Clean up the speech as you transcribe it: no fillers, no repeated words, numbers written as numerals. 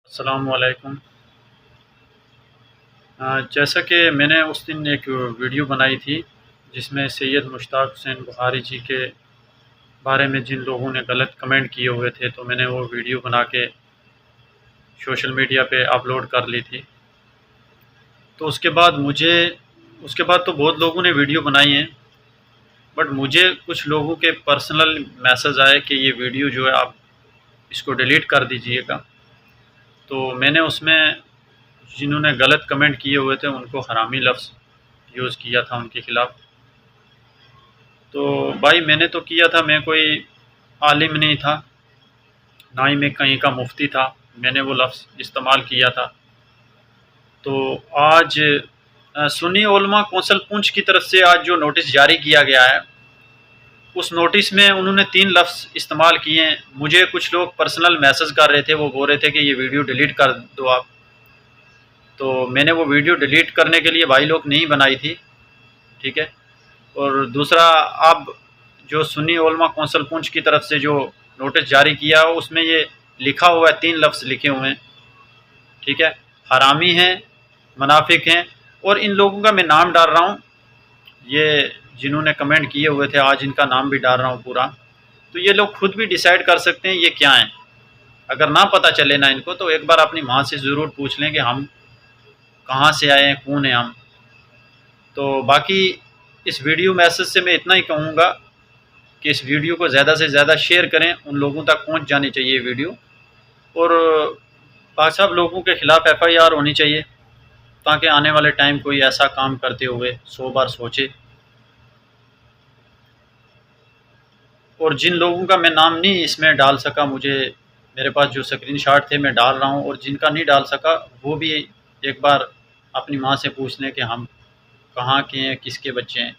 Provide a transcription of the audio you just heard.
अस्सलाम वालेकुम। जैसा कि मैंने उस दिन एक वीडियो बनाई थी, जिसमें सैयद मुश्ताक हुसैन बुखारी जी के बारे में जिन लोगों ने गलत कमेंट किए हुए थे, तो मैंने वो वीडियो बना के सोशल मीडिया पे अपलोड कर ली थी। तो उसके बाद तो बहुत लोगों ने वीडियो बनाई हैं, बट मुझे कुछ लोगों के पर्सनल मैसेज आए कि ये वीडियो जो है आप इसको डिलीट कर दीजिएगा। तो मैंने उसमें जिन्होंने गलत कमेंट किए हुए थे, उनको हरामी लफ्ज़ यूज़ किया था उनके खिलाफ़। तो भाई मैंने तो किया था, मैं कोई आलिम नहीं था, ना ही मैं कहीं का मुफ्ती था, मैंने वो लफ्ज़ इस्तेमाल किया था। तो आज सुन्नी उलमा कौंसिल पुंछ की तरफ से आज जो नोटिस जारी किया गया है, उस नोटिस में उन्होंने 3 लफ्ज़ इस्तेमाल किए हैं। मुझे कुछ लोग पर्सनल मैसेज कर रहे थे, वो बोल रहे थे कि ये वीडियो डिलीट कर दो आप। तो मैंने वो वीडियो डिलीट करने के लिए भाई लोग नहीं बनाई थी, ठीक है। और दूसरा, अब जो सुन्नी उलमा कौंसिल पुंछ की तरफ से जो नोटिस जारी किया हो, उसमें ये लिखा हुआ है, 3 लफ्ज़ लिखे हुए हैं, ठीक है। हरामी हैं, मुनाफिक हैं, और इन लोगों का मैं नाम डाल रहा हूँ, ये जिन्होंने कमेंट किए हुए थे, आज इनका नाम भी डाल रहा हूँ पूरा। तो ये लोग खुद भी डिसाइड कर सकते हैं ये क्या हैं। अगर ना पता चले ना इनको, तो एक बार अपनी माँ से ज़रूर पूछ लें कि हम कहाँ से आए हैं, कौन है हम। तो बाकी इस वीडियो मैसेज से मैं इतना ही कहूँगा कि इस वीडियो को ज़्यादा से ज़्यादा शेयर करें, उन लोगों तक पहुँच जानी चाहिए ये वीडियो। और बाकी सब लोगों के ख़िलाफ़ FIR होनी चाहिए, ताकि आने वाले टाइम कोई ऐसा काम करते हुए 100 बार सोचे। और जिन लोगों का मैं नाम नहीं इसमें डाल सका, मेरे पास जो स्क्रीनशॉट थे मैं डाल रहा हूँ, और जिनका नहीं डाल सका वो भी एक बार अपनी माँ से पूछ लें कि हम कहाँ के हैं, किसके बच्चे हैं।